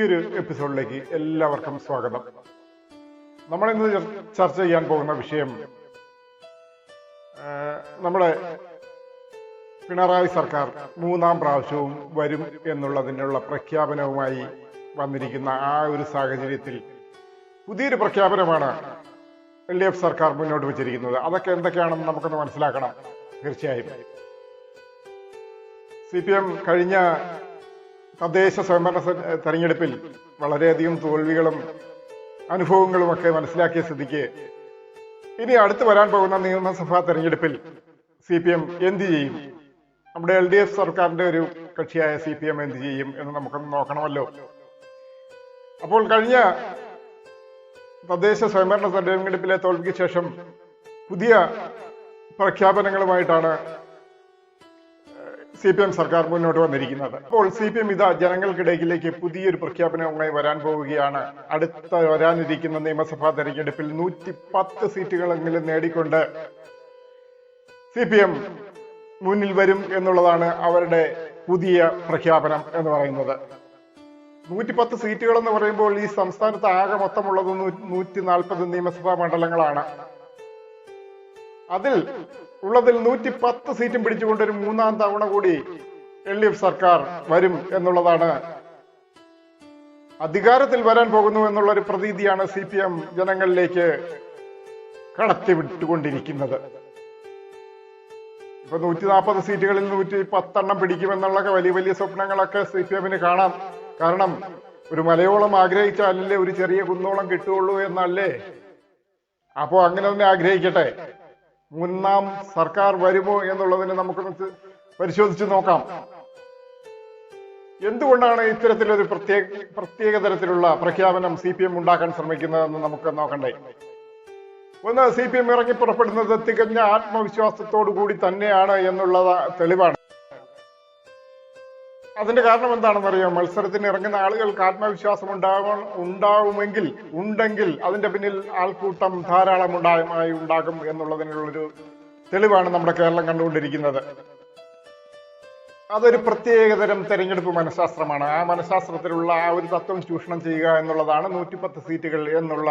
പുതിയൊരു എപ്പിസോഡിലേക്ക് എല്ലാവർക്കും സ്വാഗതം. നമ്മൾ ഇന്ന് ചർച്ച ചെയ്യാൻ പോകുന്ന വിഷയം നമ്മുടെ പിണറായി സർക്കാർ മൂന്നാം പ്രാവശ്യവും വരും എന്നുള്ളതിനുള്ള പ്രഖ്യാപനവുമായി വന്നിരിക്കുന്ന ആ ഒരു സാഹചര്യത്തിൽ പുതിയൊരു പ്രഖ്യാപനമാണ് LDF സർക്കാർ മുന്നോട്ട് വെച്ചിരിക്കുന്നത്. അതൊക്കെ എന്തൊക്കെയാണെന്ന് നമുക്കൊന്ന് മനസ്സിലാക്കണം. തീർച്ചയായും CPM കഴിഞ്ഞ തദ്ദേശ സ്വയംഭരണ തെരഞ്ഞെടുപ്പിൽ വളരെയധികം തോൽവികളും അനുഭവങ്ങളും ഒക്കെ മനസ്സിലാക്കിയ സ്ഥിതിക്ക് ഇനി അടുത്ത് വരാൻ പോകുന്ന നിയമസഭാ തെരഞ്ഞെടുപ്പിൽ CPM എന്ത് ചെയ്യും, നമ്മുടെ LDF സർക്കാരിന്റെ ഒരു കക്ഷിയായ CPM എന്ത് ചെയ്യും എന്ന് നമുക്കൊന്ന് നോക്കണമല്ലോ. അപ്പോൾ കഴിഞ്ഞ തദ്ദേശ സ്വയംഭരണ തെരഞ്ഞെടുപ്പിലെ തോൽവിക്ക് ശേഷം പുതിയ പ്രഖ്യാപനങ്ങളുമായിട്ടാണ് CPM സർക്കാർ മുന്നോട്ട് വന്നിരിക്കുന്നത്. അപ്പോൾ CPM ഇതാ ജനങ്ങൾക്കിടയിലേക്ക് പുതിയൊരു പ്രഖ്യാപനവുമായി വരാൻ പോവുകയാണ്. അടുത്ത വരാനിരിക്കുന്ന നിയമസഭാ തെരഞ്ഞെടുപ്പിൽ 110 സീറ്റുകളെങ്കിലും നേടിക്കൊണ്ട് CPM മുന്നിൽ വരും എന്നുള്ളതാണ് അവരുടെ പുതിയ പ്രഖ്യാപനം എന്ന് പറയുന്നത്. 110 സീറ്റുകൾ എന്ന് പറയുമ്പോൾ ഈ സംസ്ഥാനത്ത് ആകെ മൊത്തമുള്ളത് 140 നിയമസഭാ മണ്ഡലങ്ങളാണ്. അതിൽ 110 സീറ്റും പിടിച്ചുകൊണ്ട് ഒരു മൂന്നാം തവണ കൂടി LDF സർക്കാർ വരും എന്നുള്ളതാണ്, അധികാരത്തിൽ വരാൻ പോകുന്നു എന്നുള്ള ഒരു പ്രതീതിയാണ് CPM ജനങ്ങളിലേക്ക് കടത്തിവിട്ടുകൊണ്ടിരിക്കുന്നത്. ഇപ്പൊ 140 സീറ്റുകളിൽ 110 പിടിക്കുമെന്നുള്ള വലിയ വലിയ സ്വപ്നങ്ങളൊക്കെ CPM കാണാം. കാരണം ഒരു മലയോളം ആഗ്രഹിച്ചാലല്ലേ ഒരു ചെറിയ കുന്നോളം കിട്ടുകയുള്ളൂ എന്നല്ലേ. അപ്പോ അങ്ങനെ തന്നെ ആഗ്രഹിക്കട്ടെ. മൂന്നാം സർക്കാർ വരുമോ എന്നുള്ളതിന് നമുക്കൊന്ന് പരിശോധിച്ച് നോക്കാം. എന്തുകൊണ്ടാണ് ഇത്തരത്തിലൊരു പ്രത്യേക തരത്തിലുള്ള പ്രഖ്യാപനം CPM ഉണ്ടാക്കാൻ ശ്രമിക്കുന്നതെന്ന് നമുക്ക് നോക്കണ്ടേ. ഒന്ന്, CPM ഇറങ്ങി പുറപ്പെടുന്നത് തികഞ്ഞ ആത്മവിശ്വാസത്തോടു കൂടി തന്നെയാണ് എന്നുള്ളത് തെളിവാണ്. അതിന്റെ കാരണം എന്താണെന്നറിയാം? മത്സരത്തിന് ഇറങ്ങുന്ന ആളുകൾക്ക് ആത്മവിശ്വാസം ഉണ്ടെങ്കിൽ അതിന്റെ പിന്നിൽ ആൾക്കൂട്ടം ധാരാളം ഉണ്ടാകും എന്നുള്ളതിനുള്ളൊരു തെളിവാണ് നമ്മുടെ കേരളം കണ്ടുകൊണ്ടിരിക്കുന്നത്. അതൊരു പ്രത്യേകതരം തെരഞ്ഞെടുപ്പ് മനഃശാസ്ത്രമാണ്. ആ മനഃശാസ്ത്രത്തിലുള്ള ആ ഒരു തത്വം ചൂഷണം ചെയ്യുക എന്നുള്ളതാണ് 110 സീറ്റുകൾ എന്നുള്ള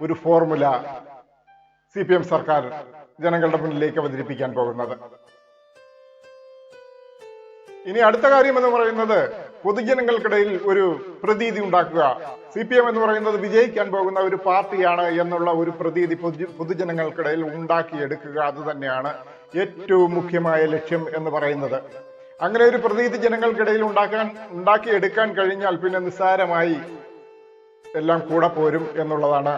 ഒരു ഫോർമുല CPM സർക്കാർ ജനങ്ങളുടെ മുന്നിലേക്ക് അവതരിപ്പിക്കാൻ പോകുന്നത്. ഇനി അടുത്ത കാര്യം എന്ന് പറയുന്നത് പൊതുജനങ്ങൾക്കിടയിൽ ഒരു പ്രതീതി ഉണ്ടാക്കുക. CPM എന്ന് പറയുന്നത് വിജയിക്കാൻ പോകുന്ന ഒരു പാർട്ടിയാണ് എന്നുള്ള ഒരു പ്രതീതി പൊതുജനങ്ങൾക്കിടയിൽ ഉണ്ടാക്കിയെടുക്കുക. അത് തന്നെയാണ് ഏറ്റവും മുഖ്യമായ ലക്ഷ്യം എന്ന് പറയുന്നത്. അങ്ങനെ ഒരു പ്രതീതി ജനങ്ങൾക്കിടയിൽ ഉണ്ടാക്കിയെടുക്കാൻ കഴിഞ്ഞാൽ പിന്നെ നിസ്സാരമായി എല്ലാം കൂടെ പോരും എന്നുള്ളതാണ്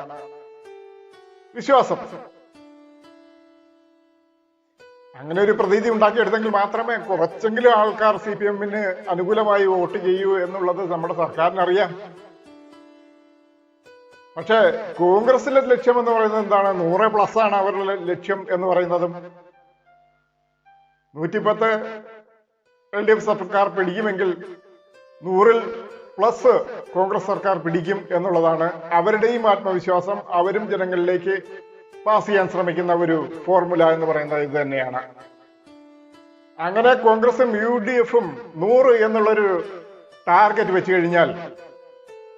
വിശ്വാസം. അങ്ങനെ ഒരു പ്രതീതി ഉണ്ടാക്കിയെടുത്തെങ്കിൽ മാത്രമേ കുറച്ചെങ്കിലും ആൾക്കാർ CPM-ന് അനുകൂലമായി വോട്ട് ചെയ്യൂ എന്നുള്ളത് നമ്മുടെ സർക്കാരിനറിയാം. പക്ഷെ കോൺഗ്രസിലെ ലക്ഷ്യം എന്ന് പറയുന്നത് എന്താണ്? 100+ ആണ് അവരുടെ ലക്ഷ്യം എന്ന് പറയുന്നതും. 110 LDF സർക്കാർ പിടിക്കുമെങ്കിൽ 100+ കോൺഗ്രസ് സർക്കാർ പിടിക്കും എന്നുള്ളതാണ് അവരുടെയും ആത്മവിശ്വാസം. അവരും ജനങ്ങളിലേക്ക് പാസ് ചെയ്യാൻ ശ്രമിക്കുന്ന ഒരു ഫോർമുല എന്ന് പറയുന്നത് ഇത് തന്നെയാണ്. അങ്ങനെ കോൺഗ്രസും UDF-ഉം 100 എന്നുള്ളൊരു ടാർഗറ്റ് വെച്ച് കഴിഞ്ഞാൽ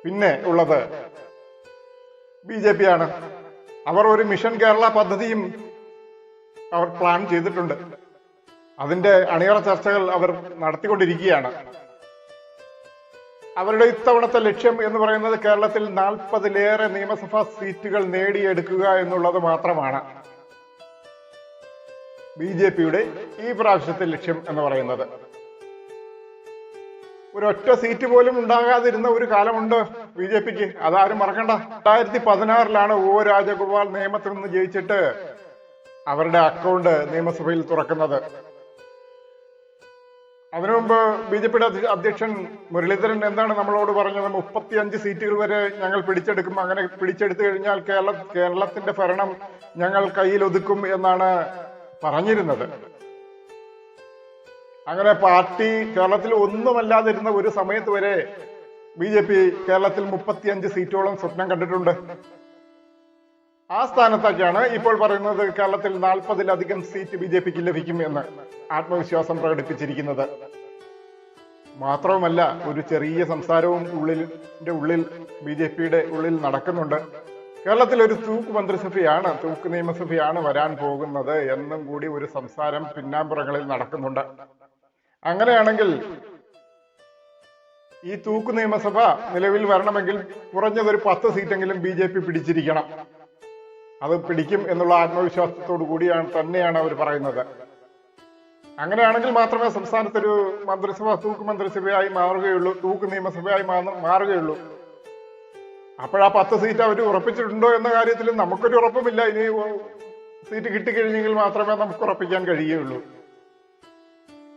പിന്നെ ഉള്ളത് BJP ആണ്. അവർ ഒരു മിഷൻ കേരള പദ്ധതിയും അവർ പ്ലാൻ ചെയ്തിട്ടുണ്ട്. അതിന്റെ അണിയറ ചർച്ചകൾ അവർ നടത്തിക്കൊണ്ടിരിക്കുകയാണ്. അവരുടെ ഇത്തവണത്തെ ലക്ഷ്യം എന്ന് പറയുന്നത് കേരളത്തിൽ 40-ലേറെ നിയമസഭാ സീറ്റുകൾ നേടിയെടുക്കുക എന്നുള്ളത് മാത്രമാണ് BJP-യുടെ ഈ പ്രാവശ്യത്തെ ലക്ഷ്യം എന്ന് പറയുന്നത്. ഒരൊറ്റ സീറ്റ് പോലും ഉണ്ടാകാതിരുന്ന ഒരു കാലമുണ്ട് BJP-ക്ക്. അതാരും മറക്കണ്ട. 2016-ലാണ് O രാജഗോപാൽ നിയമത്തിൽ നിന്ന് ജയിച്ചിട്ട് അവരുടെ അക്കൗണ്ട് നിയമസഭയിൽ തുറക്കുന്നത്. അതിനു മുമ്പ് BJP-യുടെ അധ്യക്ഷൻ മുരളീധരൻ എന്താണ് നമ്മളോട് പറഞ്ഞത്? 35 സീറ്റുകൾ വരെ ഞങ്ങൾ പിടിച്ചെടുക്കും. അങ്ങനെ പിടിച്ചെടുത്തു കഴിഞ്ഞാൽ കേരളത്തിന്റെ ഭരണം ഞങ്ങൾ കയ്യിൽ ഒതുക്കും എന്നാണ് പറഞ്ഞിരുന്നത്. അങ്ങനെ പാർട്ടി കേരളത്തിൽ ഒന്നുമല്ലാതിരുന്ന ഒരു സമയത്ത് വരെ BJP കേരളത്തിൽ 35 സീറ്റോളം സ്വപ്നം കണ്ടിട്ടുണ്ട്. ആ സ്ഥാനത്തേക്കാണ് ഇപ്പോൾ പറയുന്നത് കേരളത്തിൽ 40-ലധികം സീറ്റ് BJP-ക്ക് ലഭിക്കും എന്ന് ആത്മവിശ്വാസം പ്രകടിപ്പിച്ചിരിക്കുന്നത്. മാത്രവുമല്ല, ഒരു ചെറിയ സംസാരവും ഉള്ളിൽ BJP-യുടെ ഉള്ളിൽ നടക്കുന്നുണ്ട്. കേരളത്തിൽ ഒരു തൂക്ക് നിയമസഭയാണ് വരാൻ പോകുന്നത് എന്നും കൂടി ഒരു സംസാരം പിന്നാമ്പുറങ്ങളിൽ നടക്കുന്നുണ്ട്. അങ്ങനെയാണെങ്കിൽ ഈ തൂക്ക് നിയമസഭ നിലവിൽ വരണമെങ്കിൽ കുറഞ്ഞതൊരു 10 സീറ്റെങ്കിലും BJP പിടിച്ചിരിക്കണം. അത് പിടിക്കും എന്നുള്ള ആത്മവിശ്വാസത്തോടു കൂടിയാണ് തന്നെയാണ് അവർ പറയുന്നത്. അങ്ങനെയാണെങ്കിൽ മാത്രമേ സംസ്ഥാനത്തൊരു മന്ത്രിസഭ തൂക്ക് മന്ത്രിസഭയായി മാറുകയുള്ളൂ, തൂക്ക് നിയമസഭയായി മാറുകയുള്ളൂ. അപ്പോഴാ 10 സീറ്റ് അവർ ഉറപ്പിച്ചിട്ടുണ്ടോ എന്ന കാര്യത്തിൽ നമുക്കൊരു ഉറപ്പുമില്ല. ഇനി സീറ്റ് കിട്ടിക്കഴിഞ്ഞെങ്കിൽ മാത്രമേ നമുക്ക് ഉറപ്പിക്കാൻ കഴിയുകയുള്ളൂ.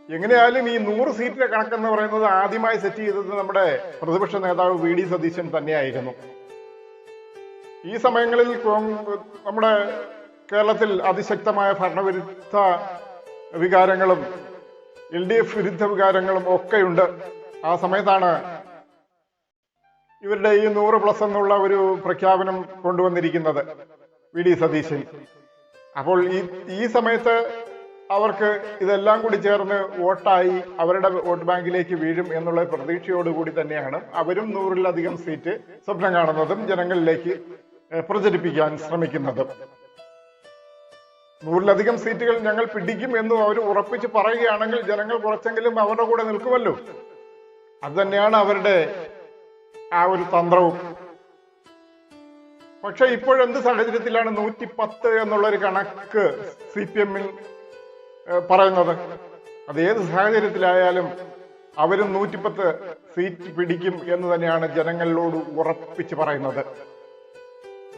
എങ്ങനെയായാലും ഈ 100 സീറ്റിന്റെ കണക്കെന്ന് പറയുന്നത് ആദ്യമായി സെറ്റ് ചെയ്തത് നമ്മുടെ പ്രതിപക്ഷ നേതാവ് VD സതീശൻ തന്നെയായിരുന്നു. ഈ സമയങ്ങളിൽ നമ്മുടെ കേരളത്തിൽ അതിശക്തമായ ഭരണവിരുദ്ധ വികാരങ്ങളും LDF വിരുദ്ധ വികാരങ്ങളും ഒക്കെയുണ്ട്. ആ സമയത്താണ് ഇവരുടെ ഈ 100+ എന്നുള്ള ഒരു പ്രഖ്യാപനം കൊണ്ടുവന്നിരിക്കുന്നത് VD സതീശൻ. അപ്പോൾ ഈ സമയത്ത് അവർക്ക് ഇതെല്ലാം കൂടി ചേർന്ന് വോട്ടായി അവരുടെ വോട്ട് ബാങ്കിലേക്ക് വീഴും എന്നുള്ള പ്രതീക്ഷയോടുകൂടി തന്നെയാണ് അവരും 100-ലധികം സീറ്റ് സ്വപ്നം കാണുന്നതും ജനങ്ങളിലേക്ക് പ്രചരിപ്പിക്കാൻ ശ്രമിക്കുന്നതും. 100-ലധികം സീറ്റുകൾ ഞങ്ങൾ പിടിക്കും എന്നും അവർ ഉറപ്പിച്ച് പറയുകയാണെങ്കിൽ ജനങ്ങൾ കുറച്ചെങ്കിലും അവരുടെ കൂടെ നിൽക്കുമല്ലോ. അത് തന്നെയാണ് അവരുടെ ആ ഒരു തന്ത്രവും. പക്ഷെ ഇപ്പോഴെന്ത് സാഹചര്യത്തിലാണ് 110 എന്നുള്ളൊരു കണക്ക് CPM പറയുന്നത്? അത് ഏത് സാഹചര്യത്തിലായാലും അവരും 110 സീറ്റ് പിടിക്കും എന്ന് തന്നെയാണ് ജനങ്ങളോട് ഉറപ്പിച്ച് പറയുന്നത്.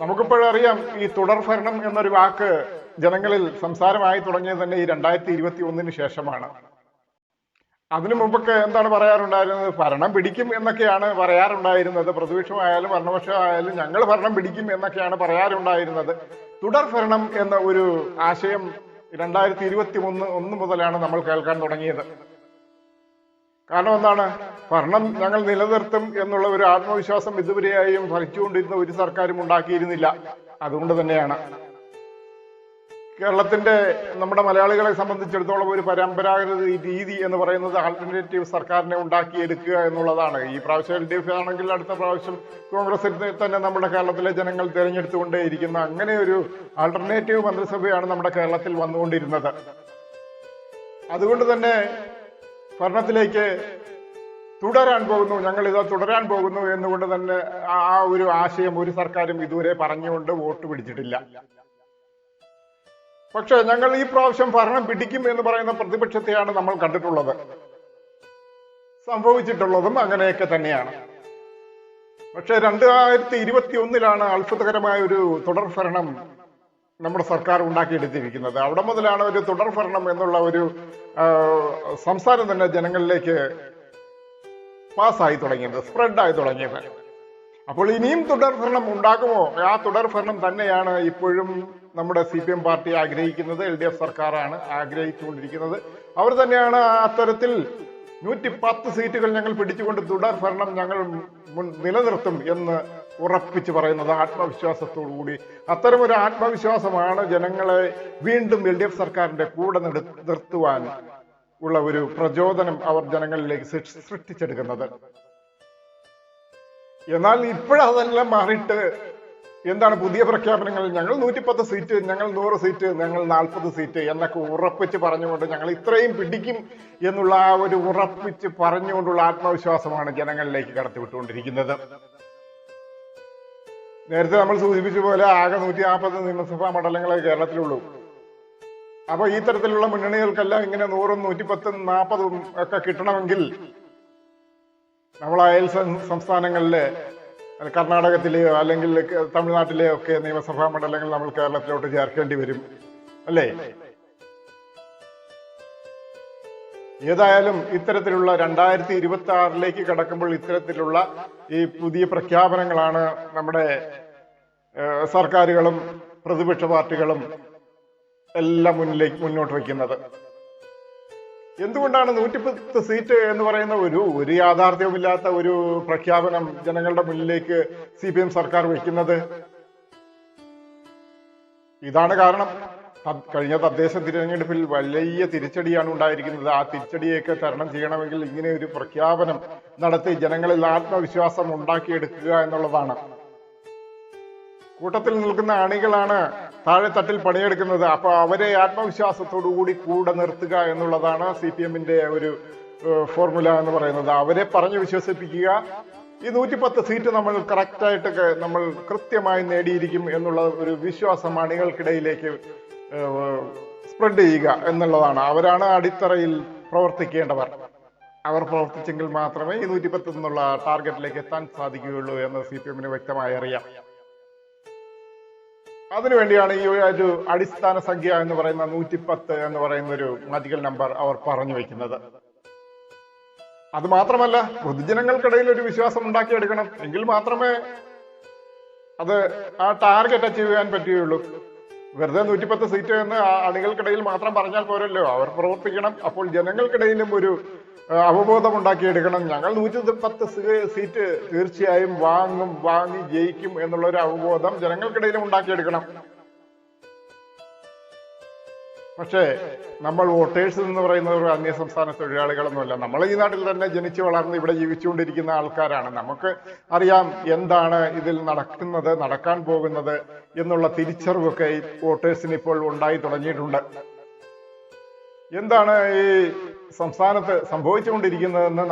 നമുക്കിപ്പോഴറിയാം, ഈ തുടർഭരണം എന്നൊരു വാക്ക് ജനങ്ങളിൽ സംസാരമായി തുടങ്ങിയത് തന്നെ ഈ 2021 ശേഷമാണ്. അതിനു മുമ്പൊക്കെ എന്താണ് പറയാറുണ്ടായിരുന്നത്? ഭരണം പിടിക്കും എന്നൊക്കെയാണ് പറയാറുണ്ടായിരുന്നത്. പ്രതിപക്ഷമായാലും ഭരണപക്ഷമായാലും ഞങ്ങൾ ഭരണം പിടിക്കും എന്നൊക്കെയാണ് പറയാറുണ്ടായിരുന്നത്. തുടർഭരണം എന്ന ഒരു ആശയം 2021 മുതലാണ് നമ്മൾ കേൾക്കാൻ തുടങ്ങിയത്. കാരണം എന്താണ്? ഭരണം ഞങ്ങൾ നിലനിർത്തും എന്നുള്ള ഒരു ആത്മവിശ്വാസം ഇതുവരെയായും ഭരിച്ചുകൊണ്ടിരുന്ന ഒരു സർക്കാരും ഉണ്ടാക്കിയിരുന്നില്ല. അതുകൊണ്ട് തന്നെയാണ് കേരളത്തിന്റെ നമ്മുടെ മലയാളികളെ സംബന്ധിച്ചിടത്തോളം ഒരു പരമ്പരാഗത രീതി എന്ന് പറയുന്നത് ആൾട്ടർനേറ്റീവ് സർക്കാരിനെ ഉണ്ടാക്കിയെടുക്കുക എന്നുള്ളതാണ്. ഈ പ്രാവശ്യം LDF ആണെങ്കിൽ അടുത്ത പ്രാവശ്യം കോൺഗ്രസിനെ തന്നെ നമ്മുടെ കേരളത്തിലെ ജനങ്ങൾ തിരഞ്ഞെടുത്തുകൊണ്ടേയിരിക്കുന്ന അങ്ങനെ ഒരു ആൾട്ടർനേറ്റീവ് മന്ത്രിസഭയാണ് നമ്മുടെ കേരളത്തിൽ വന്നുകൊണ്ടിരുന്നത്. അതുകൊണ്ട് തന്നെ ഭരണത്തിലേക്ക് തുടരാൻ പോകുന്നു എന്നുകൊണ്ട് തന്നെ ആ ഒരു ആശയം ഒരു സർക്കാരും ഇതുവരെ പറഞ്ഞുകൊണ്ട് വോട്ട് പിടിച്ചിട്ടില്ല. പക്ഷെ ഞങ്ങൾ ഈ പ്രാവശ്യം ഭരണം പിടിക്കും എന്ന് പറയുന്ന പ്രതിപക്ഷത്തെയാണ് നമ്മൾ കണ്ടിട്ടുള്ളത്. സംഭവിച്ചിട്ടുള്ളതും അങ്ങനെയൊക്കെ തന്നെയാണ്. പക്ഷെ 2021 അത്ഭുതകരമായ ഒരു തുടർഭരണം നമ്മുടെ സർക്കാർ ഉണ്ടാക്കിയെടുത്തിരിക്കുന്നത്. അവിടെ മുതലാണ് ഒരു തുടർഭരണം എന്നുള്ള ഒരു സംസാരം തന്നെ ജനങ്ങളിലേക്ക് പാസ്സായി തുടങ്ങിയത്, സ്പ്രെഡായി തുടങ്ങിയത്. അപ്പോൾ ഇനിയും തുടർഭരണം ഉണ്ടാകുമോ? ആ തുടർഭരണം തന്നെയാണ് ഇപ്പോഴും നമ്മുടെ CPM പാർട്ടി ആഗ്രഹിക്കുന്നത്, LDF സർക്കാരാണ് ആഗ്രഹിച്ചുകൊണ്ടിരിക്കുന്നത്. അവർ തന്നെയാണ് അത്തരത്തിൽ 110 സീറ്റുകൾ ഞങ്ങൾ പിടിച്ചുകൊണ്ട് തുടർഭരണം ഞങ്ങൾ നിലനിർത്തും എന്ന് ഉറപ്പിച്ച് പറയുന്നത് ആത്മവിശ്വാസത്തോടു കൂടി. അത്തരമൊരു ആത്മവിശ്വാസമാണ് ജനങ്ങളെ വീണ്ടും LDF സർക്കാരിന്റെ കൂടെ നിർത്തുവാൻ ഉള്ള ഒരു പ്രചോദനം അവർ ജനങ്ങളിലേക്ക് സൃഷ്ടിച്ചെടുക്കുന്നത്. എന്നാൽ ഇപ്പോഴതെല്ലാം മാറിയിട്ട് എന്താണ് പുതിയ പ്രഖ്യാപനങ്ങൾ? ഞങ്ങൾ 110 സീറ്റ്, ഞങ്ങൾ 100 സീറ്റ്, ഞങ്ങൾ 40 സീറ്റ് എന്നൊക്കെ ഉറപ്പിച്ച് പറഞ്ഞുകൊണ്ട് ഞങ്ങൾ ഇത്രയും പിടിക്കും എന്നുള്ള ആ ഒരു ഉറപ്പിച്ച് പറഞ്ഞുകൊണ്ടുള്ള ആത്മവിശ്വാസമാണ് ജനങ്ങളിലേക്ക് കടത്തിവിട്ടുകൊണ്ടിരിക്കുന്നത്. നേരത്തെ നമ്മൾ സൂചിപ്പിച്ച പോലെ ആകെ 140 നിയമസഭാ മണ്ഡലങ്ങളെ കേരളത്തിലുള്ളൂ. അപ്പൊ ഈ തരത്തിലുള്ള മുന്നണികൾക്കെല്ലാം ഇങ്ങനെ 100, 110, 40 ഒക്കെ കിട്ടണമെങ്കിൽ നമ്മൾ അയൽ സംസ്ഥാനങ്ങളിലെ കർണാടകത്തിലെയോ അല്ലെങ്കിൽ തമിഴ്നാട്ടിലെയോ ഒക്കെ നിയമസഭാ മണ്ഡലങ്ങൾ നമ്മൾ കേരളത്തിലോട്ട് ചേർക്കേണ്ടി വരും, അല്ലേ? ഏതായാലും ഇത്തരത്തിലുള്ള 2026 കടക്കുമ്പോൾ ഇത്തരത്തിലുള്ള ഈ പുതിയ പ്രഖ്യാപനങ്ങളാണ് നമ്മുടെ സർക്കാരുകളും പ്രതിപക്ഷ പാർട്ടികളും എല്ലാം മുന്നോട്ട് വയ്ക്കുന്നത്. എന്തുകൊണ്ടാണ് 110 സീറ്റ് എന്ന് പറയുന്ന ഒരു യാഥാർത്ഥ്യവുമില്ലാത്ത ഒരു പ്രഖ്യാപനം ജനങ്ങളുടെ മുന്നിലേക്ക് CPM സർക്കാർ വയ്ക്കുന്നത്? ഇതാണ് കാരണം. കഴിഞ്ഞ തദ്ദേശ തിരഞ്ഞെടുപ്പിൽ വലിയ തിരിച്ചടിയാണ് ഉണ്ടായിരിക്കുന്നത്. ആ തിരിച്ചടിയൊക്കെ തരണം ചെയ്യണമെങ്കിൽ ഇങ്ങനെ ഒരു പ്രഖ്യാപനം നടത്തി ജനങ്ങളിൽ ആത്മവിശ്വാസം ഉണ്ടാക്കിയെടുക്കുക എന്നുള്ളതാണ്. കൂട്ടത്തിൽ നിൽക്കുന്ന അണികളാണ് താഴെത്തട്ടിൽ പണിയെടുക്കുന്നത്. അപ്പൊ അവരെ ആത്മവിശ്വാസത്തോടു കൂടി കൂടെ നിർത്തുക എന്നുള്ളതാണ് CPM-ന്റെ ഒരു ഫോർമുല എന്ന് പറയുന്നത്. അവരെ പറഞ്ഞു വിശ്വസിപ്പിക്കുക, ഈ 110 സീറ്റ് നമ്മൾ കറക്റ്റായിട്ട് നമ്മൾ കൃത്യമായി നേടിയിരിക്കും എന്നുള്ള ഒരു വിശ്വാസം അണികൾക്കിടയിലേക്ക് സ്പ്രെഡ് ചെയ്യുക എന്നുള്ളതാണ്. അവരാണ് അടിത്തറയിൽ പ്രവർത്തിക്കേണ്ടവർ. അവർ പ്രവർത്തിച്ചെങ്കിൽ മാത്രമേ ഈ 110 എന്നുള്ള ടാർഗറ്റിലേക്ക് എത്താൻ സാധിക്കുകയുള്ളൂ എന്ന് CPM-ന് വ്യക്തമായി അറിയാം. അതിനുവേണ്ടിയാണ് ഈ ഒരു അടിസ്ഥാന സംഖ്യ എന്ന് പറയുന്ന 110 എന്ന് പറയുന്ന ഒരു മാജിക്കൽ നമ്പർ അവർ പറഞ്ഞു വെക്കുന്നത്. അത് മാത്രമല്ല, പൊതുജനങ്ങൾക്കിടയിൽ ഒരു വിശ്വാസം ഉണ്ടാക്കിയെടുക്കണം. എങ്കിൽ മാത്രമേ അത് ആ ടാർഗറ്റ് അച്ചീവ് ചെയ്യാൻ പറ്റുകയുള്ളൂ. വെറുതെ 110 സീറ്റ് എന്ന് അണികൾക്കിടയിൽ മാത്രം പറഞ്ഞാൽ പോരല്ലോ, അവർ പ്രവർത്തിക്കണം. അപ്പോൾ ജനങ്ങൾക്കിടയിലും ഒരു അവബോധം ഉണ്ടാക്കിയെടുക്കണം. ഞങ്ങൾ 110 സീറ്റ് തീർച്ചയായും വാങ്ങി ജയിക്കും എന്നുള്ള ഒരു അവബോധം ജനങ്ങൾക്കിടയിലും ഉണ്ടാക്കിയെടുക്കണം. പക്ഷേ നമ്മൾ വോട്ടേഴ്സ് എന്ന് പറയുന്ന ഒരു അന്യസംസ്ഥാന തൊഴിലാളികളൊന്നുമല്ല. നമ്മൾ ഈ നാട്ടിൽ തന്നെ ജനിച്ചു വളർന്ന് ഇവിടെ ജീവിച്ചുകൊണ്ടിരിക്കുന്ന ആൾക്കാരാണ്. നമുക്ക് അറിയാം എന്താണ് ഇതിൽ നടക്കാൻ പോകുന്നത് എന്നുള്ള തിരിച്ചറിവൊക്കെ ഈ വോട്ടേഴ്സിന് ഇപ്പോൾ ഉണ്ടായി തുടങ്ങിയിട്ടുണ്ട്. എന്താണ് ഈ സംസ്ഥാനത്ത് സംഭവിച്ചുകൊണ്ടിരിക്കുന്നതെന്ന്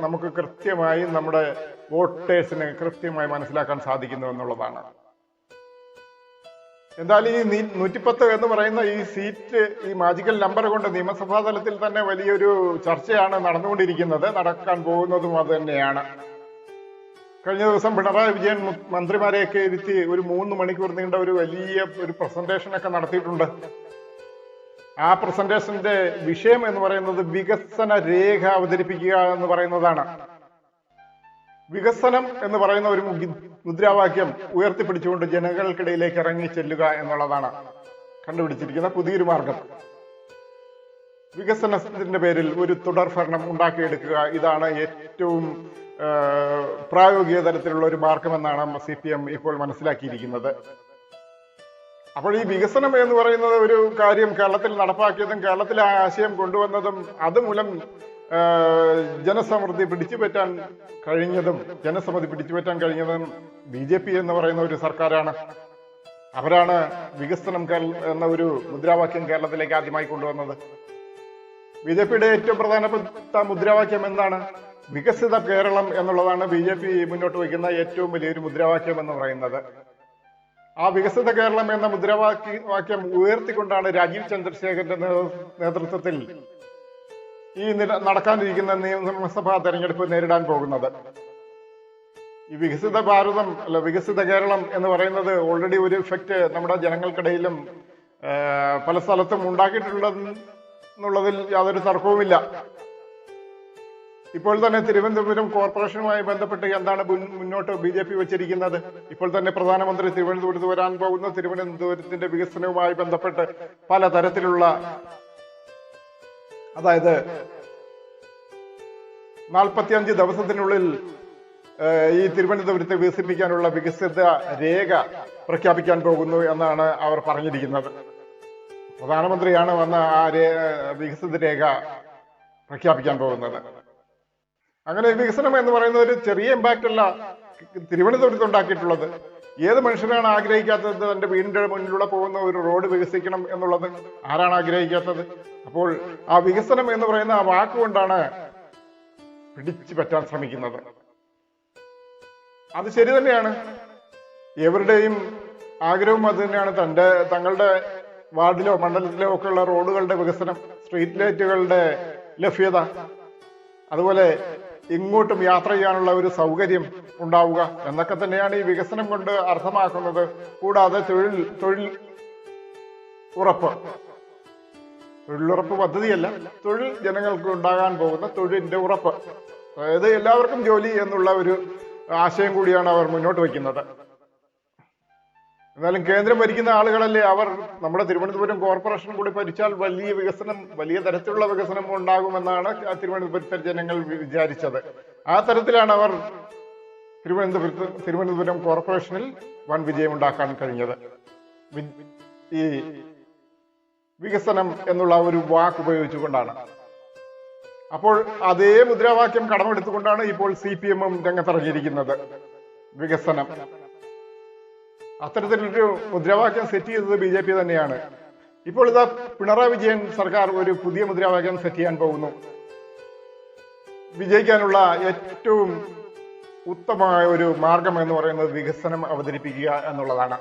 നമുക്ക് കൃത്യമായി നമ്മുടെ വോട്ടേഴ്സിന് കൃത്യമായി മനസ്സിലാക്കാൻ സാധിക്കുന്നു എന്നുള്ളതാണ്. എന്തായാലും ഈ 110 എന്ന് പറയുന്ന ഈ സീറ്റ്, ഈ മാജിക്കൽ നമ്പർ കൊണ്ട് നിയമസഭാ തലത്തിൽ തന്നെ വലിയൊരു ചർച്ചയാണ് നടന്നുകൊണ്ടിരിക്കുന്നത്. നടക്കാൻ പോകുന്നതും അത് തന്നെയാണ്. കഴിഞ്ഞ ദിവസം പിണറായി വിജയൻ മന്ത്രിമാരെയൊക്കെ ഇരുത്തി ഒരു 3 മണിക്കൂർ നീണ്ട ഒരു വലിയ ഒരു പ്രസന്റേഷൻ ഒക്കെ നടത്തിയിട്ടുണ്ട്. ആ പ്രസന്റേഷന്റെ വിഷയം എന്ന് പറയുന്നത് വികസന രേഖ അവതരിപ്പിക്കുക എന്ന് പറയുന്നതാണ്. വികസനം എന്ന് പറയുന്ന ഒരു മുദ്രാവാക്യം ഉയർത്തിപ്പിടിച്ചുകൊണ്ട് ജനങ്ങൾക്കിടയിലേക്ക് ഇറങ്ങി ചെല്ലുക എന്നുള്ളതാണ് കണ്ടുപിടിച്ചിരിക്കുന്ന പുതിയൊരു മാർഗം. വികസനത്തിന്റെ പേരിൽ ഒരു തുടർ ഭരണം ഉണ്ടാക്കിയെടുക്കുക, ഇതാണ് ഏറ്റവും പ്രായോഗിക തരത്തിലുള്ള ഒരു മാർഗമെന്നാണ് CPM ഇപ്പോൾ മനസ്സിലാക്കിയിരിക്കുന്നത്. അപ്പോൾ ഈ വികസനം എന്ന് പറയുന്നത് ഒരു കാര്യം കേരളത്തിൽ നടപ്പാക്കിയതും കേരളത്തിൽ ആ ആശയം കൊണ്ടുവന്നതും അതുമൂലം ജനസമൃദ്ധി പിടിച്ചുപറ്റാൻ കഴിഞ്ഞതും BJP എന്ന് പറയുന്ന ഒരു സർക്കാരാണ്. അവരാണ് വികസനം എന്ന ഒരു മുദ്രാവാക്യം കേരളത്തിലേക്ക് ആദ്യമായി കൊണ്ടുവന്നത്. BJP-യുടെ ഏറ്റവും പ്രധാനപ്പെട്ട മുദ്രാവാക്യം എന്താണ്? വികസിത കേരളം എന്നുള്ളതാണ് BJP മുന്നോട്ട് വയ്ക്കുന്ന ഏറ്റവും വലിയൊരു മുദ്രാവാക്യം എന്ന് പറയുന്നത്. ആ വികസിത കേരളം എന്ന മുദ്രാവാക്യം ഉയർത്തിക്കൊണ്ടാണ് രാജീവ് ചന്ദ്രശേഖരന്റെ നേതൃത്വത്തിൽ ഈ നടക്കാനിരിക്കുന്ന നിയമസഭാ തെരഞ്ഞെടുപ്പ് നേരിടാൻ പോകുന്നത്. ഈ വികസിത ഭാരതം വികസിത കേരളം എന്ന് പറയുന്നത് ഓൾറെഡി ഒരു ഇഫക്റ്റ് നമ്മുടെ ജനങ്ങൾക്കിടയിലും പല സ്ഥലത്തും ഉണ്ടാക്കിയിട്ടുള്ളതെന്നുള്ളതിൽ യാതൊരു തർക്കവുമില്ല. ഇപ്പോൾ തന്നെ തിരുവനന്തപുരം കോർപ്പറേഷനുമായി ബന്ധപ്പെട്ട് എന്താണ് മുന്നോട്ട് BJP വെച്ചിരിക്കുന്നത്? ഇപ്പോൾ തന്നെ പ്രധാനമന്ത്രി തിരുവനന്തപുരത്ത് വരാൻ പോകുന്ന തിരുവനന്തപുരത്തിന്റെ വികസനവുമായി ബന്ധപ്പെട്ട് പലതരത്തിലുള്ള, അതായത് 45 ദിവസത്തിനുള്ളിൽ ഈ തിരുവനന്തപുരത്തെ വികസിപ്പിക്കാനുള്ള വികസിത രേഖ പ്രഖ്യാപിക്കാൻ പോകുന്നു എന്നാണ് അവർ പറഞ്ഞിരിക്കുന്നത്. പ്രധാനമന്ത്രിയാണ് വന്ന ആ വികസിത രേഖ പ്രഖ്യാപിക്കാൻ പോകുന്നത്. അങ്ങനെ വികസനം എന്ന് പറയുന്ന ഒരു ചെറിയ ഇമ്പാക്റ്റ് അല്ല തിരുവനന്തപുരത്ത് ഉണ്ടാക്കിയിട്ടുള്ളത്. ഏത് മനുഷ്യനാണ് ആഗ്രഹിക്കാത്തത് തന്റെ വീടിന്റെ മുന്നിലൂടെ പോകുന്ന ഒരു റോഡ് വികസിക്കണം എന്നുള്ളത്? ആരാണ് ആഗ്രഹിക്കാത്തത്? അപ്പോൾ ആ വികസനം എന്ന് പറയുന്ന ആ വാക്കുകൊണ്ടാണ് പിടിച്ചു പറ്റാൻ ശ്രമിക്കുന്നത്. അത് ശരി തന്നെയാണ്. ഏവരുടെയും ആഗ്രഹം അത് തന്നെയാണ്. തങ്ങളുടെ വാർഡിലോ മണ്ഡലത്തിലോ ഒക്കെ ഉള്ള റോഡുകളുടെ വികസനം, സ്ട്രീറ്റ് ലൈറ്റുകളുടെ ലഭ്യത, അതുപോലെ ഇങ്ങോട്ടും യാത്ര ചെയ്യാനുള്ള ഒരു സൗകര്യം ഉണ്ടാവുക എന്നൊക്കെ തന്നെയാണ് ഈ വികസനം കൊണ്ട് അർത്ഥമാക്കുന്നത്. കൂടാതെ തൊഴിലുറപ്പ് പദ്ധതിയല്ല, തൊഴിൽ ജനങ്ങൾക്ക് ഉണ്ടാകാൻ പോകുന്ന തൊഴിലിന്റെ ഉറപ്പ്, അതായത് എല്ലാവർക്കും ജോലി എന്നുള്ള ഒരു ആശയം കൂടിയാണ് അവർ മുന്നോട്ട് വയ്ക്കുന്നത്. എന്നാലും കേന്ദ്രം ഭരിക്കുന്ന ആളുകളല്ലേ അവർ. നമ്മുടെ തിരുവനന്തപുരം കോർപ്പറേഷൻ കൂടി ഭരിച്ചാൽ വലിയ തരത്തിലുള്ള വികസനം ഉണ്ടാകുമെന്നാണ് തിരുവനന്തപുരത്തെ ജനങ്ങൾ വിചാരിച്ചത്. ആ തരത്തിലാണ് അവർ തിരുവനന്തപുരം കോർപ്പറേഷനിൽ വൻ വിജയം ഉണ്ടാക്കാൻ കഴിഞ്ഞത്. ഈ വികസനം എന്നുള്ള ഒരു വാക്ക് ഉപയോഗിച്ചുകൊണ്ടാണ്. അപ്പോൾ അതേ മുദ്രാവാക്യം കടമെടുത്തുകൊണ്ടാണ് ഇപ്പോൾ CPM-ഉം രംഗത്തിറങ്ങിയിരിക്കുന്നത്. വികസനം അത്തരത്തിലൊരു മുദ്രാവാക്യം സെറ്റ് ചെയ്തത് BJP തന്നെയാണ്. ഇപ്പോൾ ഇതാ പിണറായി വിജയൻ സർക്കാർ ഒരു പുതിയ മുദ്രാവാക്യം സെറ്റ് ചെയ്യാൻ പോകുന്നു. വിജയിക്കാനുള്ള ഏറ്റവും ഉത്തമമായ ഒരു മാർഗം എന്ന് പറയുന്നത് വികസനം അവതരിപ്പിക്കുക എന്നുള്ളതാണ്.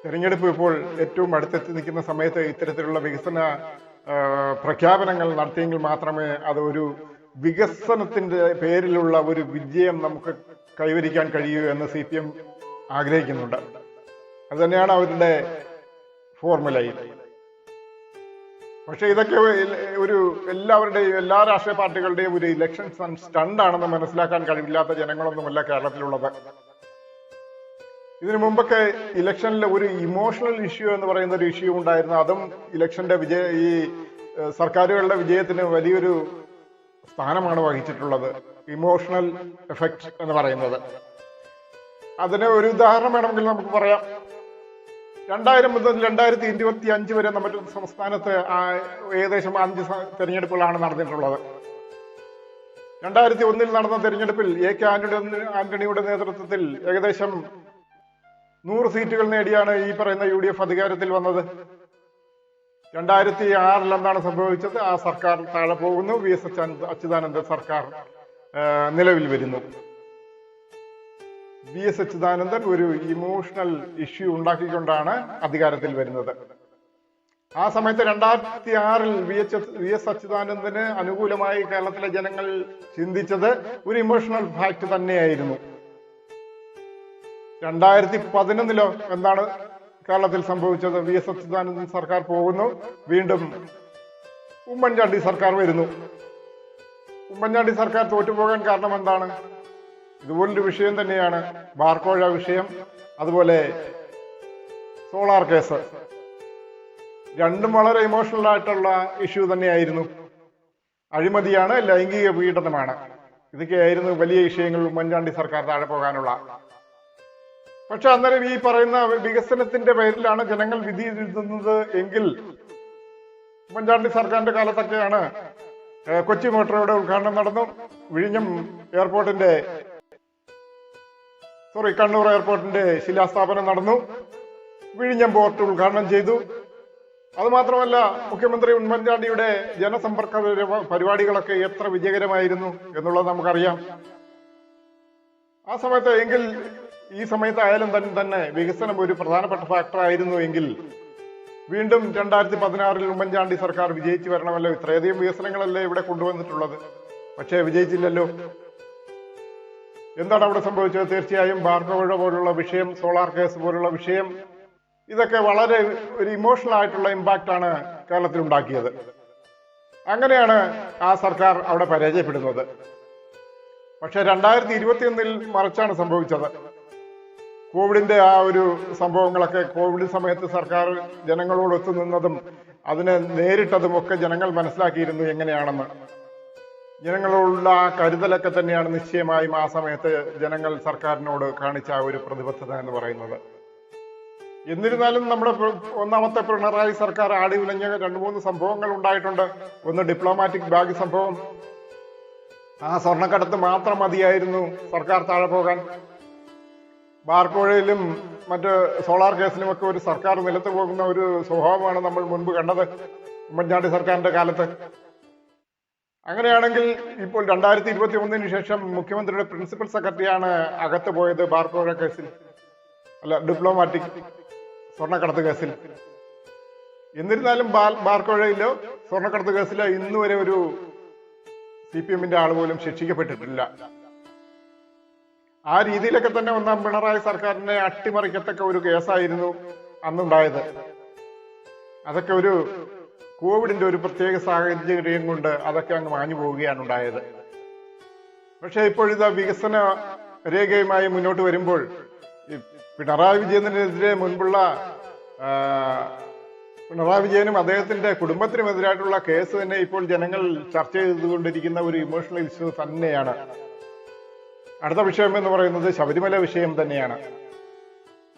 തെരഞ്ഞെടുപ്പ് ഇപ്പോൾ ഏറ്റവും അടുത്തെത്തി നിൽക്കുന്ന സമയത്ത് ഇത്തരത്തിലുള്ള വികസന പ്രഖ്യാപനങ്ങൾ നടത്തിയെങ്കിൽ മാത്രമേ അത് ഒരു വികസനത്തിന്റെ പേരിലുള്ള ഒരു വിജയം നമുക്ക് കൈവരിക്കാൻ കഴിയൂ എന്ന് CPM ആഗ്രഹിക്കുന്നുണ്ട്. അത് തന്നെയാണ് അവരുടെ ഫോർമുലയിൽ. പക്ഷെ ഇതൊക്കെ ഒരു എല്ലാവരുടെയും എല്ലാ രാഷ്ട്രീയ പാർട്ടികളുടെയും ഒരു ഇലക്ഷൻ സ്റ്റണ്ടാണെന്ന് മനസ്സിലാക്കാൻ കഴിവില്ലാത്ത ജനങ്ങളൊന്നുമല്ല കേരളത്തിലുള്ളത്. ഇതിനു മുമ്പൊക്കെ ഇലക്ഷനിൽ ഒരു ഇമോഷണൽ ഇഷ്യൂ എന്ന് പറയുന്ന ഒരു ഇഷ്യൂ ഉണ്ടായിരുന്നു. അതും ഇലക്ഷന്റെ ഈ സർക്കാരുകളുടെ വിജയത്തിന് വലിയൊരു സ്ഥാനമാണ് വഹിച്ചിട്ടുള്ളത്. ഇമോഷണൽ എഫക്റ്റ് എന്ന് പറയുന്നത്. അതിന് ഒരു ഉദാഹരണം വേണമെങ്കിൽ നമുക്ക് പറയാം. 2000 മുതൽ 2025 വരെ നമ്മുടെ സംസ്ഥാനത്ത് ഏകദേശം 5 തെരഞ്ഞെടുപ്പുകളാണ് നടന്നിട്ടുള്ളത്. 2001 നടന്ന തെരഞ്ഞെടുപ്പിൽ AK ആന്റണിയുടെ നേതൃത്വത്തിൽ ഏകദേശം 100 സീറ്റുകൾ നേടിയാണ് ഈ പറയുന്ന UDF അധികാരത്തിൽ വന്നത്. 2006 എന്താണ് സംഭവിച്ചത്? ആ സർക്കാർ താഴെ പോകുന്നു. VS അച്യുതാനന്ദൻ സർക്കാർ നിലവിൽ വരുന്നു. VS അച്യുതാനന്ദൻ ഒരു ഇമോഷണൽ ഇഷ്യൂ ഉണ്ടാക്കിക്കൊണ്ടാണ് അധികാരത്തിൽ വരുന്നത്. ആ സമയത്ത് 2006 VS അച്യുതാനന്ദന് അനുകൂലമായി കേരളത്തിലെ ജനങ്ങൾ ചിന്തിച്ചത് ഒരു ഇമോഷണൽ ഫാക്ട് തന്നെയായിരുന്നു. 2011 എന്താണ് കേരളത്തിൽ സംഭവിച്ചത്? VS അച്യുതാനന്ദൻ സർക്കാർ പോകുന്നു. വീണ്ടും ഉമ്മൻചാണ്ടി സർക്കാർ വരുന്നു. ഉമ്മൻചാണ്ടി സർക്കാർ തോറ്റുപോകാൻ കാരണം എന്താണ്? ഇതുപോലൊരു വിഷയം തന്നെയാണ്. ബാർക്കോഴ വിഷയം, അതുപോലെ സോളാർ കേസ്. രണ്ടും വളരെ ഇമോഷണൽ ആയിട്ടുള്ള ഇഷ്യൂ തന്നെയായിരുന്നു. അഴിമതിയാണ്, ലൈംഗിക പീഡനമാണ്. ഇതൊക്കെയായിരുന്നു വലിയ വിഷയങ്ങൾ ഉമ്മൻചാണ്ടി സർക്കാർ താഴെ പോകാനുള്ള. പക്ഷെ അന്നേരം ഈ പറയുന്ന വികസനത്തിന്റെ പേരിലാണ് ജനങ്ങൾ വിധി എഴുതുന്നത് എങ്കിൽ ഉമ്മൻചാണ്ടി സർക്കാരിന്റെ കാലത്തൊക്കെയാണ് കൊച്ചി മെട്രോയുടെ ഉദ്ഘാടനം നടന്നു. വിഴിഞ്ഞം എയർപോർട്ടിന്റെ കണ്ണൂർ എയർപോർട്ടിന്റെ ശിലാസ്ഥാപനം നടന്നു. വിഴിഞ്ഞം പോർട്ട് ഉദ്ഘാടനം ചെയ്തു. അതുമാത്രമല്ല, മുഖ്യമന്ത്രി ഉമ്മൻചാണ്ടിയുടെ ജനസമ്പർക്ക പരിപാടികളൊക്കെ എത്ര വിജയകരമായിരുന്നു എന്നുള്ളത് നമുക്കറിയാം. ആ സമയത്ത് എങ്കിൽ ഈ സമയത്തായാലും തന്നെ വികസനം ഒരു പ്രധാനപ്പെട്ട ഫാക്ടർ ആയിരുന്നു എങ്കിൽ വീണ്ടും 2016 ഉമ്മൻചാണ്ടി സർക്കാർ വിജയിച്ചു വരണമല്ലോ. ഇത്രയധികം വികസനങ്ങളല്ലേ ഇവിടെ കൊണ്ടുവന്നിട്ടുള്ളത്. പക്ഷേ വിജയിച്ചില്ലല്ലോ. എന്താണ് അവിടെ സംഭവിച്ചത്? തീർച്ചയായും ബാർക്കോഴ പോലുള്ള വിഷയം, സോളാർ കേസ് പോലുള്ള വിഷയം, ഇതൊക്കെ വളരെ ഒരു ഇമോഷണൽ ആയിട്ടുള്ള ഇമ്പാക്റ്റ് ആണ് കേരളത്തിൽ ഉണ്ടാക്കിയത്. അങ്ങനെയാണ് ആ സർക്കാർ അവിടെ പരാജയപ്പെടുന്നത്. പക്ഷെ 2021 മറിച്ചാണ് സംഭവിച്ചത്. കോവിഡിന്റെ ആ ഒരു സംഭവങ്ങളൊക്കെ, കോവിഡ് സമയത്ത് സർക്കാർ ജനങ്ങളോട് ഒത്തുനിന്നതും അതിനെ നേരിട്ടതും ഒക്കെ ജനങ്ങൾ മനസ്സിലാക്കിയിരുന്നു എങ്ങനെയാണെന്ന്. ജനങ്ങളോടുള്ള ആ കരുതലൊക്കെ തന്നെയാണ് നിശ്ചയമായും ആ സമയത്ത് ജനങ്ങൾ സർക്കാരിനോട് കാണിച്ച ആ ഒരു പ്രതിബദ്ധത എന്ന് പറയുന്നത്. എന്നിരുന്നാലും നമ്മുടെ ഒന്നാമത്തെ പിണറായി സർക്കാർ ആടി ഉലഞ്ഞ 2-3 സംഭവങ്ങൾ ഉണ്ടായിട്ടുണ്ട്. ഒന്ന് ഡിപ്ലോമാറ്റിക് ബാഗ് സംഭവം. ആ സ്വർണ്ണക്കടത്ത് മാത്രം മതിയായിരുന്നു സർക്കാർ താഴെ പോകാൻ. ബാർക്കോഴയിലും മറ്റ് സോളാർ കേസിലുമൊക്കെ ഒരു സർക്കാർ നിലത്ത് പോകുന്ന ഒരു സ്വഭാവമാണ് നമ്മൾ മുൻപ് കണ്ടത് ഉമ്മൻചാണ്ടി സർക്കാരിന്റെ കാലത്ത്. അങ്ങനെയാണെങ്കിൽ ഇപ്പോൾ 2021 ശേഷം മുഖ്യമന്ത്രിയുടെ പ്രിൻസിപ്പൽ സെക്രട്ടറിയാണ് അകത്ത് പോയത് ബാർക്കോഴ കേസിൽ, അല്ല ഡിപ്ലോമാറ്റിക് സ്വർണ്ണക്കടത്ത് കേസിൽ. എന്നിരുന്നാലും ബാർക്കോഴയിലോ സ്വർണ്ണക്കടത്ത് കേസിലോ ഇന്നുവരെ ഒരു CPM-ന്റെ ആൾ പോലും ശിക്ഷിക്കപ്പെട്ടിട്ടില്ല. ആ രീതിയിലൊക്കെ തന്നെ ഒന്നാം പിണറായി സർക്കാരിനെ അട്ടിമറിക്കത്തക്ക ഒരു കേസായിരുന്നു അന്നുണ്ടായത്. അതൊക്കെ ഒരു കോവിഡിന്റെ ഒരു പ്രത്യേക സാഹചര്യം കൊണ്ട് അതൊക്കെ അങ്ങ് മാഞ്ഞു പോവുകയാണ് ഉണ്ടായത്. പക്ഷെ ഇപ്പോഴിതാ വികസന രേഖയുമായി മുന്നോട്ട് വരുമ്പോൾ പിണറായി വിജയനെതിരെ മുൻപുള്ള പിണറായി വിജയനും അദ്ദേഹത്തിന്റെ കുടുംബത്തിനുമെതിരായിട്ടുള്ള കേസ് തന്നെ ഇപ്പോൾ ജനങ്ങൾ ചർച്ച ചെയ്തുകൊണ്ടിരിക്കുന്ന ഒരു ഇമോഷണൽ ഇഷ്യൂ തന്നെയാണ്. അടുത്ത വിഷയം എന്ന് പറയുന്നത് ശബരിമല വിഷയം തന്നെയാണ്.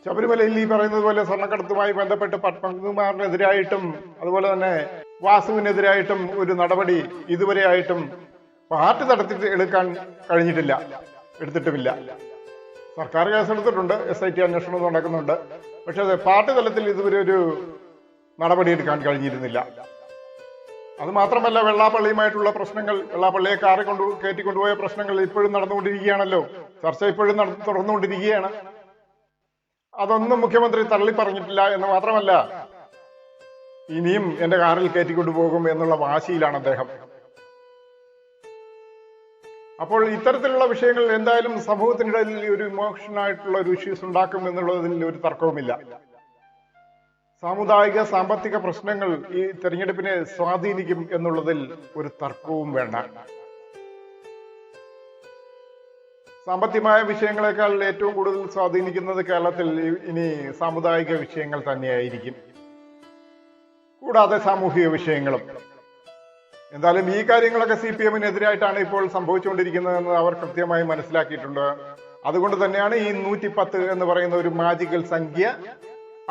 ശബരിമലയിൽ ഈ പറയുന്നത് പോലെ സ്വർണ്ണക്കടത്തുമായി ബന്ധപ്പെട്ട് പത്മകുമാറിനെതിരായിട്ടും അതുപോലെ തന്നെ വാസുവിനെതിരായിട്ടും ഒരു നടപടി ഇതുവരെയായിട്ടും പാർട്ടി തലത്തിൽ എടുക്കാൻ കഴിഞ്ഞിട്ടില്ല, എടുത്തിട്ടുമില്ല. സർക്കാർ കേസെടുത്തിട്ടുണ്ട്, SIT അന്വേഷണം നടക്കുന്നുണ്ട്. പക്ഷെ അത് പാർട്ടി തലത്തിൽ ഇതുവരെ ഒരു നടപടിയെടുക്കാൻ കഴിഞ്ഞിരുന്നില്ല. അത് മാത്രമല്ല, വെള്ളാപ്പള്ളിയുമായിട്ടുള്ള പ്രശ്നങ്ങൾ, വെള്ളാപ്പള്ളിയെ കാറി കയറ്റിക്കൊണ്ടുപോയ പ്രശ്നങ്ങൾ ഇപ്പോഴും നടന്നുകൊണ്ടിരിക്കുകയാണല്ലോ. ചർച്ച ഇപ്പോഴും തുടർന്നുകൊണ്ടിരിക്കുകയാണ്. അതൊന്നും മുഖ്യമന്ത്രി തള്ളി പറഞ്ഞിട്ടില്ല എന്ന് മാത്രമല്ല, ഇനിയും എന്റെ കാറിൽ കയറ്റിക്കൊണ്ടുപോകും എന്നുള്ള വാശിയിലാണ് അദ്ദേഹം. അപ്പോൾ ഇത്തരത്തിലുള്ള വിഷയങ്ങൾ എന്തായാലും സമൂഹത്തിനിടയിൽ ഒരു ഇമോഷനായിട്ടുള്ള ഒരു ഇഷ്യൂസ് ഉണ്ടാക്കും എന്നുള്ളതിൽ ഒരു തർക്കവുമില്ല. സാമുദായിക സാമ്പത്തിക പ്രശ്നങ്ങൾ ഈ തെരഞ്ഞെടുപ്പിനെ സ്വാധീനിക്കും എന്നുള്ളതിൽ ഒരു തർക്കവും വേണ്ട. സാമ്പത്തികമായ വിഷയങ്ങളെക്കാൾ ഏറ്റവും കൂടുതൽ സ്വാധീനിക്കുന്നത് കേരളത്തിൽ ഇനി സാമുദായിക വിഷയങ്ങൾ തന്നെയായിരിക്കും, കൂടാതെ സാമൂഹിക വിഷയങ്ങളും. എന്തായാലും ഈ കാര്യങ്ങളൊക്കെ CPM-നെതിരായിട്ടാണ് ഇപ്പോൾ സംഭവിച്ചുകൊണ്ടിരിക്കുന്നതെന്ന് അവർ കൃത്യമായി മനസ്സിലാക്കിയിട്ടുണ്ട്. അതുകൊണ്ട് തന്നെയാണ് ഈ 110 എന്ന് പറയുന്ന ഒരു മാജിക്കൽ സംഖ്യ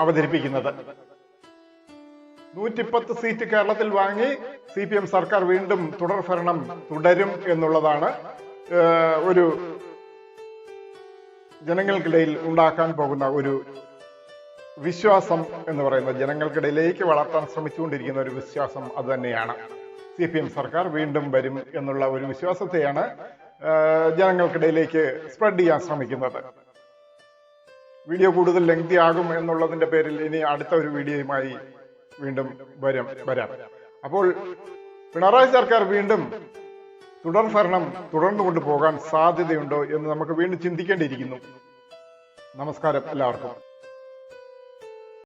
അവതരിപ്പിക്കുന്നത്. 110 സീറ്റ് കേരളത്തിൽ വാങ്ങി CPM സർക്കാർ വീണ്ടും തുടർഭരണം തുടരും എന്നുള്ളതാണ് ഒരു ജനങ്ങൾക്കിടയിൽ ഉണ്ടാക്കാൻ പോകുന്ന ഒരു വിശ്വാസം എന്ന് പറയുന്നത്. ജനങ്ങൾക്കിടയിലേക്ക് വളർത്താൻ ശ്രമിച്ചുകൊണ്ടിരിക്കുന്ന ഒരു വിശ്വാസം അത് തന്നെയാണ്. CPM സർക്കാർ വീണ്ടും വരും എന്നുള്ള ഒരു വിശ്വാസത്തെയാണ് ജനങ്ങൾക്കിടയിലേക്ക് സ്പ്രെഡ് ചെയ്യാൻ ശ്രമിക്കുന്നത്. വീഡിയോ കൂടുതൽ ലെങ്തി ആകും എന്നുള്ളതിന്റെ പേരിൽ ഇനി അടുത്ത ഒരു വീഡിയോയുമായി വീണ്ടും വരാം. അപ്പോൾ പിണറായി സർക്കാർ വീണ്ടും തുടർഭരണം തുടർന്നുകൊണ്ട് പോകാൻ സാധ്യതയുണ്ടോ എന്ന് നമുക്ക് വീണ്ടും ചിന്തിക്കേണ്ടിയിരിക്കുന്നു. നമസ്കാരം എല്ലാവർക്കും.